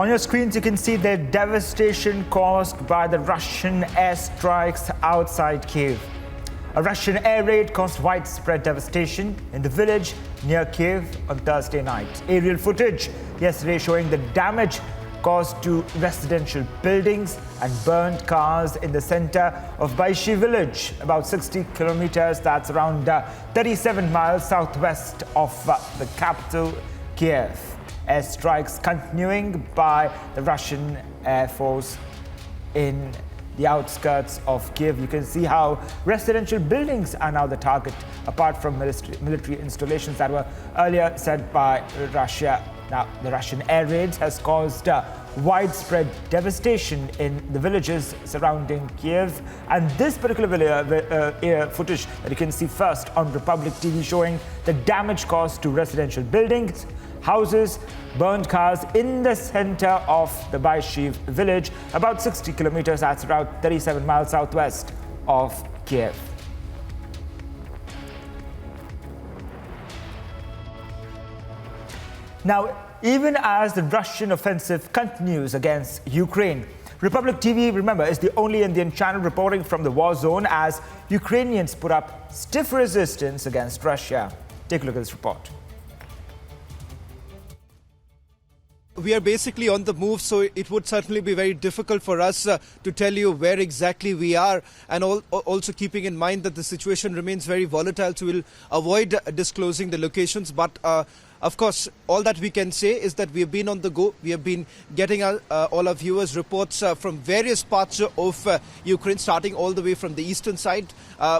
On your screens, you can see the devastation caused by the Russian airstrikes outside Kyiv. A Russian air raid caused widespread devastation in the village near Kyiv on Thursday night. Aerial footage yesterday showing the damage caused to residential buildings and burned cars in the center of Kyiv village, about 60 kilometers, that's around 37 miles southwest of the capital, Kyiv. Airstrikes continuing by the Russian Air Force in the outskirts of Kyiv. You can see how residential buildings are now the target, apart from military installations that were earlier said by Russia. Now, the Russian air raids has caused widespread devastation in the villages surrounding Kyiv. And this particular footage that you can see first on Republic TV showing the damage caused to residential buildings, houses, burned cars in the center of the Kyiv village, about 60 kilometers, that's around 37 miles southwest of Kyiv. Now, even as the Russian offensive continues against Ukraine, Republic TV, remember, is the only Indian channel reporting from the war zone as Ukrainians put up stiff resistance against Russia. Take a look at this report. We are basically on the move, so it would certainly be very difficult for us to tell you where exactly we are, and also keeping in mind that the situation remains very volatile, so we'll avoid disclosing the locations. But of course, all that we can say is that we have been on the go. We have been getting all our viewers reports from various parts of Ukraine, starting all the way from the eastern side,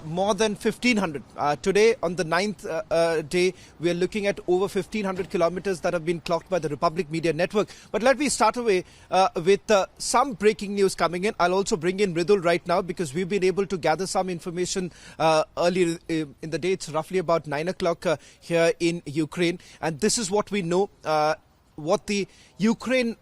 more than 1,500. Today, on the 9th day, we are looking at over 1,500 kilometers that have been clocked by the Republic Media Network. But let me start away with some breaking news coming in. I'll also bring in Ridul right now because we've been able to gather some information earlier in the day. It's roughly about 9 o'clock here in Ukraine. And this is what we know, what the Ukraine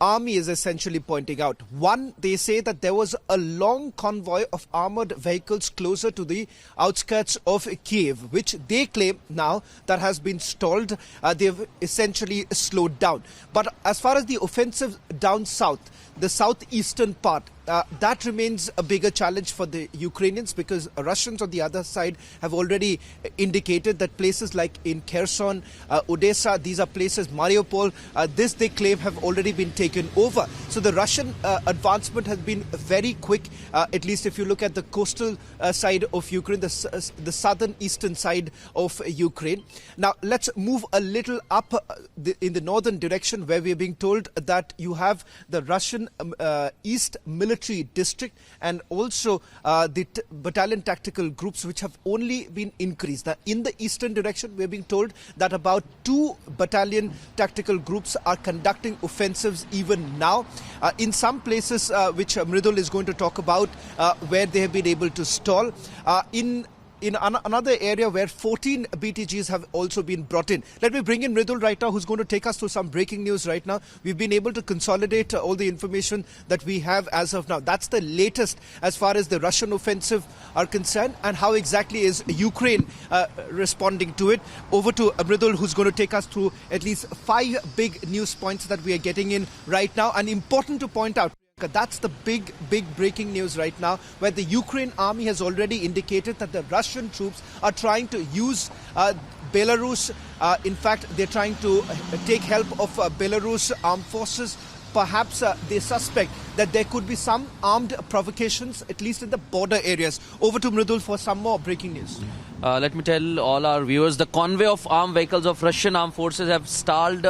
army is essentially pointing out. One, they say that there was a long convoy of armored vehicles closer to the outskirts of Kyiv, which they claim now that has been stalled. They've essentially slowed down. But as far as the offensive down south, the southeastern part, that remains a bigger challenge for the Ukrainians, because Russians on the other side have already indicated that places like in Kherson, Odessa, these are places, Mariupol, this they claim have already been taken over. So the Russian advancement has been very quick, at least if you look at the coastal side of Ukraine, the southern eastern side of Ukraine. Now let's move a little up in the northern direction, where we are being told that you have the Russian East Military District and also the battalion tactical groups, which have only been increased. Now, in the eastern direction, we're being told that about 2 battalion tactical groups are conducting offensives even now. In some places, which Mridul is going to talk about, where they have been able to stall. In another area where 14 BTGs have also been brought in. Let me bring in Ridul right now, who's going to take us through some breaking news right now. We've been able to consolidate all the information that we have as of now. That's the latest as far as the Russian offensive are concerned, and how exactly is Ukraine responding to it. Over to Ridul, who's going to take us through at least 5 big news points that we are getting in right now. And important to point out, that's the big breaking news right now, where the Ukraine army has already indicated that the Russian troops are trying to use Belarus. In fact, they're trying to take help of Belarus armed forces. Perhaps they suspect that there could be some armed provocations, at least in the border areas. Over to Mridul for some more breaking news. Let me tell all our viewers, the convoy of armed vehicles of Russian armed forces have stalled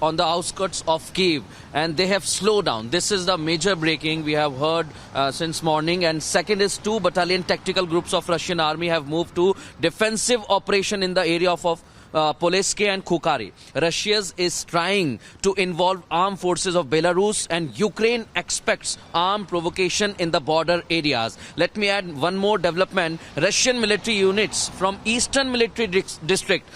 on the outskirts of Kyiv, and they have slowed down. This is the major breaking we have heard since morning. And second is 2 battalion tactical groups of Russian army have moved to defensive operation in the area of Polesky and Kukari. Russia is trying to involve armed forces of Belarus, and Ukraine expects armed provocation in the border areas. Let me add one more development. Russian military units from Eastern Military District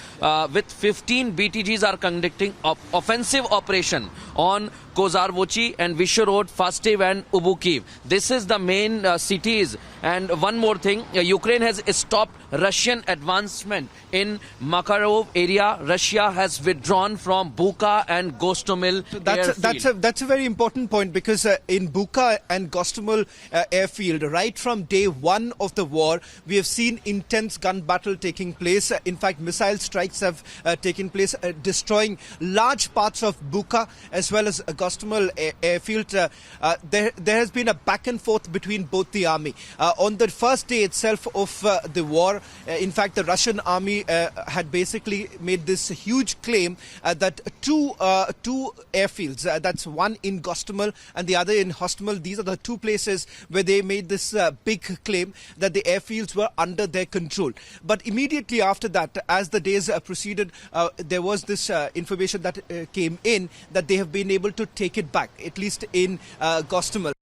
with 15 BTGs are conducting offensive operation on Kozarvochi and Vishrod, Fastiv and Ubukiv. This is the main cities. And one more thing, Ukraine has stopped Russian advancement in Makarov area. Russia has withdrawn from Bucha and Gostomel airfield. That's a very important point, because in Bucha and Gostomel airfield, right from day one of the war, we have seen intense gun battle taking place. In fact, missile strikes have taken place, destroying large parts of Bucha as well as Gostomel airfield. There has been a back and forth between both the army. On the first day itself of the war, in fact, the Russian army had basically made this huge claim that two airfields, that's one in Gostomel and the other in Hostomel, these are the two places where they made this big claim that the airfields were under their control. But immediately after that, as the days proceeded, there was this information that came in that they have been able to take it back, at least in Gostomel.